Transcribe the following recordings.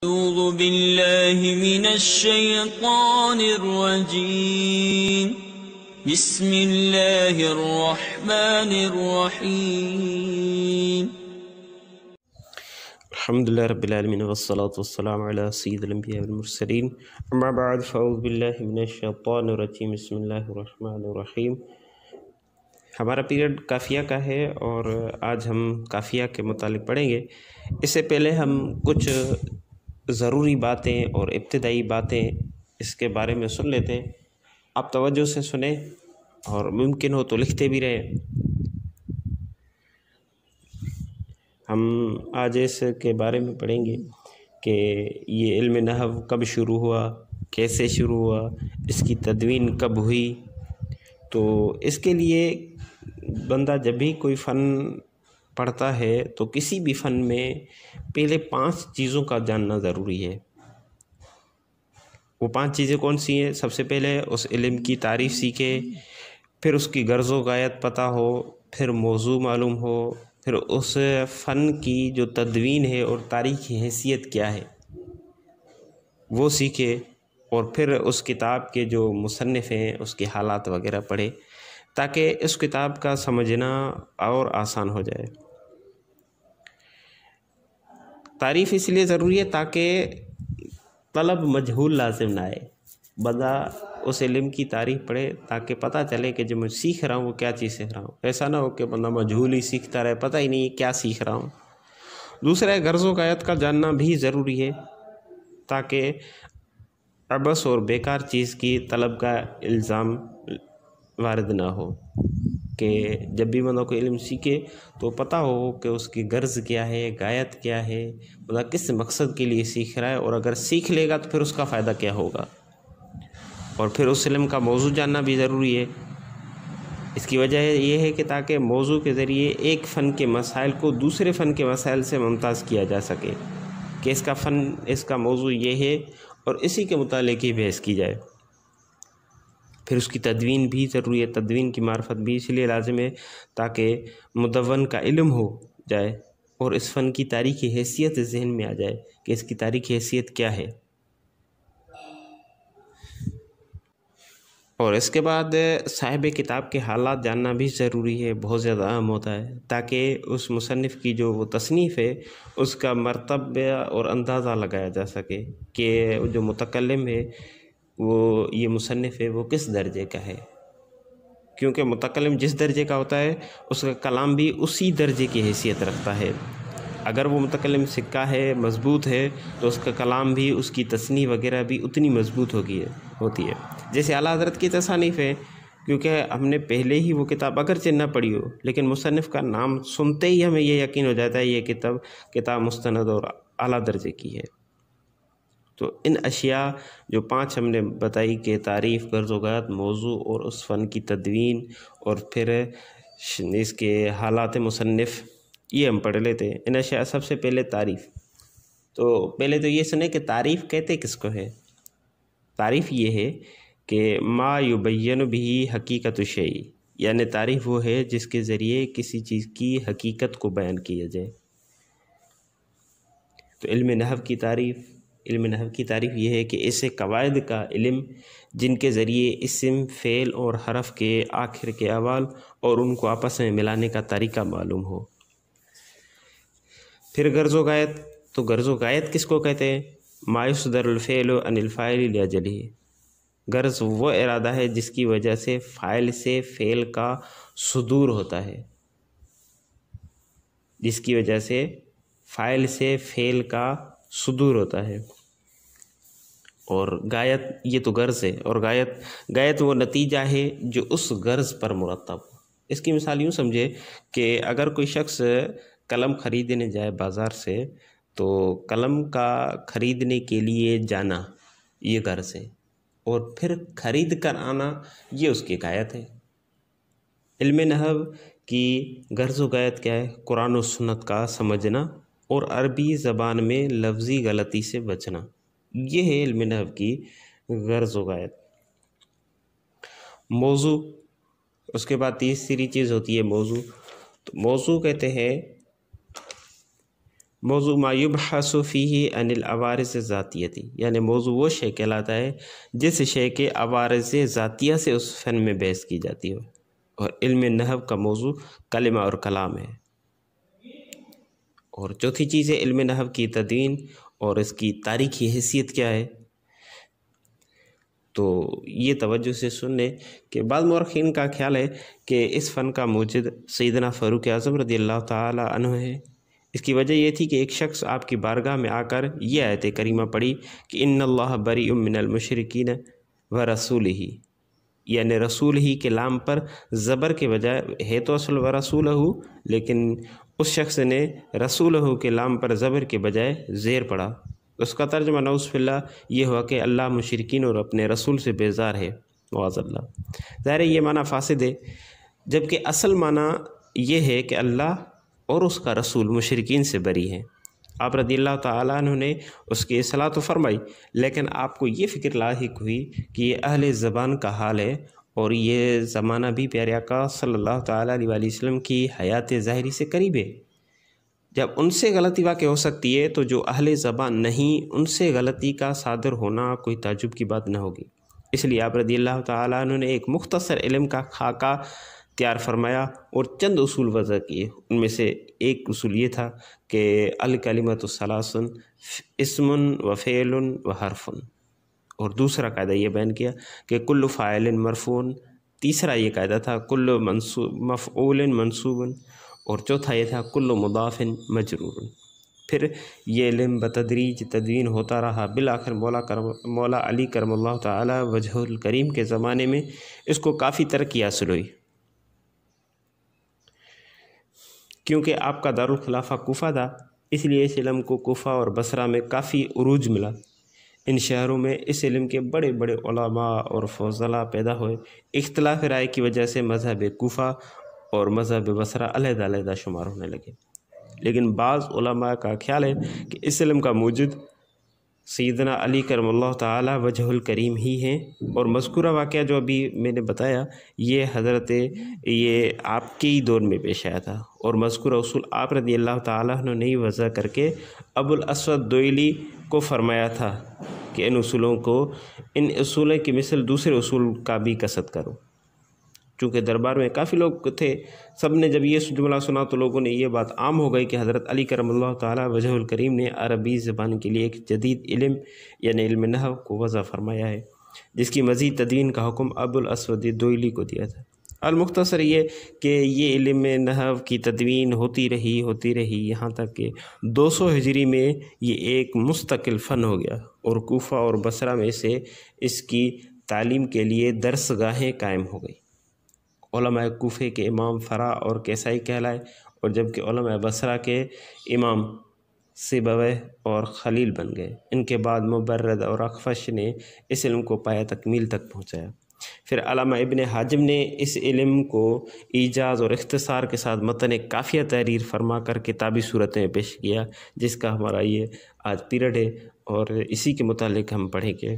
أعوذ بالله من الشيطان الرجيم بسم الله الرحمن الرحيم الحمد لله رب العالمين والصلاة والسلام على سيد الأنبياء والمرسلين أما بعد فأعوذ بالله من الشيطان الرجيم بسم الله الرحمن الرحيم۔ ہمارا پیریڈ کافیہ کا ہے اور آج ہم کافیہ کے متعلق پڑھیں گے۔ اس سے پہلے ہم کچھ ضروری باتیں اور ابتدائی باتیں اس کے بارے میں سن لیتے ہیں۔ آپ توجہ سے سنیں اور ممکن ہو تو لکھتے بھی رہیں۔ ہم آج اس کے بارے میں پڑھیں گے کہ یہ علم نحو کب شروع ہوا، کیسے شروع ہوا، اس کی تدوین کب ہوئی۔ تو اس کے لیے بندہ جب بھی کوئی فن پڑھتا ہے تو کسی بھی فن میں پہلے 5 چیزوں کا جاننا ضروری ہے۔ وہ 5 چیزیں کون سی ہیں؟ سب سے پہلے اس علم کی تعریف سیکھے، پھر اس کی غرض و غایت پتہ ہو، پھر موضوع معلوم ہو، پھر اس فن کی جو تدوین ہے اور تاریخی حیثیت کیا ہے وہ سیکھے، اور پھر اس کتاب کے جو مصنف ہیں اس کے حالات وغیرہ پڑھے تاکہ اس کتاب کا سمجھنا اور آسان ہو جائے۔ تعریف اس لیے ضروری ہے تاکہ طلب مجہول لازم نہ آئے۔ بندہ اس علم کی تعریف پڑھے تاکہ پتہ چلے کہ جو میں سیکھ رہا ہوں وہ کیا چیز سیکھ رہا ہوں۔ ایسا نہ ہو کہ بندہ مجہول ہی سیکھتا رہے، پتہ ہی نہیں کیا سیکھ رہا ہوں۔ دوسرا ہے غرض و غایت کا جاننا بھی ضروری ہے تاکہ عبث اور بیکار چیز کی طلب کا الزام وارد نہ ہو، کہ جب بھی بندہ کوئی علم سیکھے تو پتہ ہو کہ اس کی غرض کیا ہے، غایت کیا ہے، بندہ کس مقصد کے لیے سیکھ رہا ہے، اور اگر سیکھ لے گا تو پھر اس کا فائدہ کیا ہوگا۔ اور پھر اس علم کا موضوع جاننا بھی ضروری ہے۔ اس کی وجہ یہ ہے کہ تاکہ موضوع کے ذریعے ایک فن کے مسائل کو دوسرے فن کے مسائل سے ممتاز کیا جا سکے، کہ اس کا موضوع یہ ہے اور اسی کے متعلق ہی بحث کی جائے۔ پھر اس کی تدوین بھی ضروری ہے۔ تدوین کی معرفت بھی اس لیے لازم ہے تاکہ مدون کا علم ہو جائے اور اس فن کی تاریخی حیثیت ذہن میں آ جائے کہ اس کی تاریخی حیثیت کیا ہے۔ اور اس کے بعد صاحب کتاب کے حالات جاننا بھی ضروری ہے، بہت زیادہ اہم ہوتا ہے، تاکہ اس مصنف کی جو وہ تصنیف ہے اس کا مرتبہ اور اندازہ لگایا جا سکے کہ جو متکلم ہے وہ یہ مصنف ہے وہ کس درجے کا ہے، کیونکہ متکلم جس درجے کا ہوتا ہے اس کا کلام بھی اسی درجے کی حیثیت رکھتا ہے۔ اگر وہ متکلم سکہ ہے، مضبوط ہے، تو اس کا کلام بھی، اس کی تصنیف وغیرہ بھی اتنی مضبوط ہوتی ہے۔ جیسے اعلیٰ حضرت کی تصانیف ہے، کیونکہ ہم نے پہلے ہی وہ کتاب اگرچہ نہ پڑھی ہو لیکن مصنف کا نام سنتے ہی ہمیں یہ یقین ہو جاتا ہے یہ کتاب مستند اور اعلیٰ درجے کی ہے۔ تو ان اشیاء جو 5 ہم نے بتائی کہ تعریف، غرض و غایت، موضوع اور اس فن کی تدوین، اور پھر اس کے حالات مصنف، یہ ہم پڑھ لیتے ہیں۔ ان اشیاء سب سے پہلے تعریف۔ تو پہلے تو یہ سنیں کہ تعریف کہتے کس کو ہے۔ تعریف یہ ہے کہ ما یبین بھی حقیقت الشیء، یعنی تعریف وہ ہے جس کے ذریعے کسی چیز کی حقیقت کو بیان کیا جائے۔ تو علم نحو کی تعریف یہ ہے کہ اسے قواعد کا علم جن کے ذریعے اسم، فعل اور حرف کے آخر کے احوال اور ان کو آپس میں ملانے کا طریقہ معلوم ہو۔ پھر غرض و غایت۔ تو غرض و غایت کس کو کہتے ہیں؟ ما یصدر الفعل عن الفاعل لاجلہ، غرض وہ ارادہ ہے جس کی وجہ سے فاعل سے فعل کا صدور ہوتا ہے، جس کی وجہ سے فاعل سے فعل کا صدور ہوتا ہے۔ اور غایت یہ تو غرض ہے، اور غایت وہ نتیجہ ہے جو اس غرض پر مرتب ہو۔ اس کی مثال یوں سمجھے کہ اگر کوئی شخص قلم خریدنے جائے بازار سے، تو قلم کا خریدنے کے لیے جانا یہ غرض ہے، اور پھر خرید کر آنا یہ اس کی غایت ہے۔ علم نحو کی غرض و غایت کیا ہے؟ قرآن و سنت کا سمجھنا اور عربی زبان میں لفظی غلطی سے بچنا، یہ ہے علم نحو کی غرض و غایت۔ موضوع، اس کے بعد تیسری چیز ہوتی ہے موضوع۔ تو موضوع کہتے ہیں موضوع ما یبحث فیہ عن العوارض ذاتیتی، یعنی موضوع وہ شے کہلاتا ہے جس شے کے عوارض ذاتیہ سے اس فن میں بحث کی جاتی ہو، اور علم نحو کا موضوع کلمہ اور کلام ہے۔ اور چوتھی چیز ہے علم نحو کی تدوین اور اس کی تاریخی حیثیت کیا ہے۔ تو یہ توجہ سے سن لیں کہ بعض مورخین کا خیال ہے کہ اس فن کا موجد سیدنا فاروق اعظم رضی اللہ تعالی عنہ ہے۔ اس کی وجہ یہ تھی کہ ایک شخص آپ کی بارگاہ میں آ کر یہ آیت کریمہ پڑھی کہ ان اللہ بریء من المشرکین ورسولہ، یعنی رسول ہی کے لام پر زبر کے بجائے ہے تو اصل ورسولہ، لیکن اس شخص نے رسولہ کے لام پر زبر کے بجائے زیر پڑھا۔ اس کا ترجمہ نعوذ باللہ یہ ہوا کہ اللہ مشرکین اور اپنے رسول سے بیزار ہے، معاذ اللہ۔ ظاہر یہ معنی فاسد ہے، جبکہ اصل معنی یہ ہے کہ اللہ اور اس کا رسول مشرکین سے بری ہیں۔ آپ رضی اللہ تعالیٰ عنہ نے اس کی اصلاح تو فرمائی، لیکن آپ کو یہ فکر لاحق ہوئی کہ یہ اہل زبان کا حال ہے، اور یہ زمانہ بھی پیارے آقا صلی اللہ تعالیٰ علیہ وآلہ وسلم کی حیات ظاہری سے قریب ہے۔ جب ان سے غلطی واقع ہو سکتی ہے تو جو اہل زبان نہیں ان سے غلطی کا صادر ہونا کوئی تعجب کی بات نہ ہوگی۔ اس لیے آپ رضی اللہ تعالیٰ عنہ نے ایک مختصر علم کا خاکہ تیار فرمایا اور چند اصول وضع کیے۔ ان میں سے ایک اصول یہ تھا کہ الکلمۃ ثلاث اسم و فعل و حرف، اور دوسرا قاعدہ یہ بیان کیا کہ کل فاعل مرفوع، تیسرا یہ قاعدہ تھا کل مفعول منصوب، اور چوتھا یہ تھا کل مضاف مجرور۔ پھر یہ علم بتدریج تدوین ہوتا رہا، بالآخر مولا علی کرم اللہ تعالی وجہ الکریم کے زمانے میں اس کو کافی ترقی حاصل ہوئی، کیونکہ آپ کا دارالخلافہ کوفہ تھا، اس لیے اس علم کو کوفہ اور بصرہ میں کافی عروج ملا۔ ان شہروں میں اس علم کے بڑے بڑے علماء اور فضلاء پیدا ہوئے۔ اختلاف رائے کی وجہ سے مذہب کوفہ اور مذہب بصرہ علیحدہ علیحدہ شمار ہونے لگے، لیکن بعض علماء کا خیال ہے کہ اس علم کا موجد سیدنا علی کرم اللہ تعالی وجہ الکریم ہی ہیں، اور مذکورہ واقعہ جو ابھی میں نے بتایا یہ آپ کے ہی دور میں پیش آیا تھا، اور مذکورہ اصول آپ رضی اللہ تعالیٰ عنہ نے وضع کر کے ابو الاسود دوئلی کو فرمایا تھا کہ ان اصولوں کی مثل دوسرے اصول کا بھی قصد کرو۔ چونکہ دربار میں کافی لوگ تھے، سب نے جب یہ جملہ سنا تو لوگوں نے یہ بات عام ہو گئی کہ حضرت علی کرم اللہ تعالیٰ وجہ الکریم نے عربی زبان کے لیے ایک جدید علم یعنی علم نحو کو وضع فرمایا ہے، جس کی مزید تدوین کا حکم ابو الاسود دوئلی کو دیا تھا۔ المختصر یہ کہ یہ علم نحو کی تدوین ہوتی رہی یہاں تک کہ 200 ہجری میں یہ ایک مستقل فن ہو گیا، اور کوفہ اور بصرہ میں سے اس کی تعلیم کے لیے درس گاہیں قائم ہو گئی۔ علماء کوفے کے امام فرا اور کیسائی کہلائے، اور جبکہ علماء بصرہ کے امام سیبویہ اور خلیل بن گئے۔ ان کے بعد مبرد اور اخفش نے اس علم کو پایہ تکمیل تک پہنچایا۔ پھر علامہ ابن حاجم نے اس علم کو ایجاز اور اختصار کے ساتھ متن کافیہ تحریر فرما کر کتابی صورت میں پیش کیا، جس کا ہمارا یہ آج پیریڈ ہے، اور اسی کے متعلق ہم پڑھیں گے۔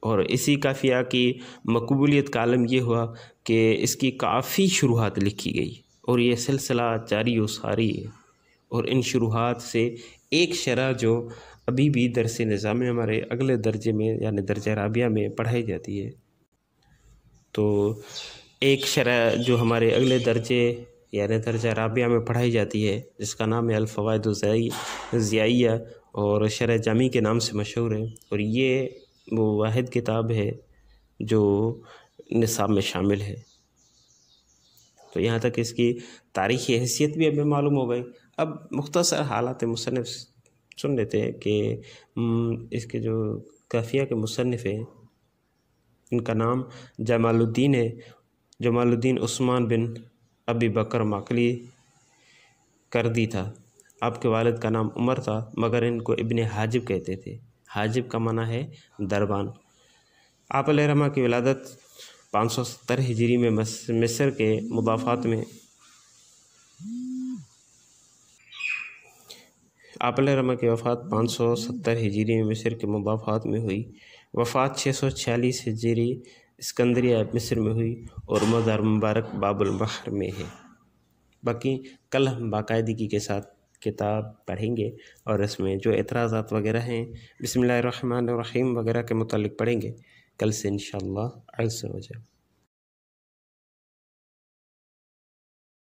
اور اسی کافیہ کی مقبولیت کا عالم یہ ہوا کہ اس کی کافی شروحات لکھی گئی، اور یہ سلسلہ جاری و ساری ہے، اور ان شروحات سے ایک شرح جو ابھی بھی درس نظام میں ہمارے اگلے درجے میں یعنی درجہ رابعہ میں پڑھائی جاتی ہے، تو ایک شرح جو ہمارے اگلے درجے یعنی درجہ رابعہ میں پڑھائی جاتی ہے، جس کا نام ہے الفوائد الضیائیہ اور شرح جامی کے نام سے مشہور ہے، اور یہ وہ واحد کتاب ہے جو نصاب میں شامل ہے۔ تو یہاں تک اس کی تاریخی حیثیت بھی ابھی معلوم ہو گئی۔ اب مختصر حالات مصنف سن لیتے ہیں کہ اس کے جو کافیہ کے مصنف ہیں ان کا نام جمال الدین ہے، جمال الدین عثمان بن ابی بکر مقلی کردی تھا۔ آپ کے والد کا نام عمر تھا، مگر ان کو ابن حاجب کہتے تھے۔ حاجب کا معنی ہے دربان۔ آپ علیہ رحمہ کی ولادت 570 ہجری میں مصر کے مضافات میں آپ علیہ رحمہ کی وفات 570 ہجری میں مصر کے مضافات میں ہوئی۔ وفات 646 ہجری اسکندریہ مصر میں ہوئی، اور مزار مبارک باب البحر میں ہے۔ باقی کل ہم باقاعدگی کے ساتھ کتاب پڑھیں گے اور اس میں جو اعتراضات وغیرہ ہیں بسم اللہ الرحمن الرحیم وغیرہ کے متعلق پڑھیں گے کل سے انشاءاللہ عز و جل۔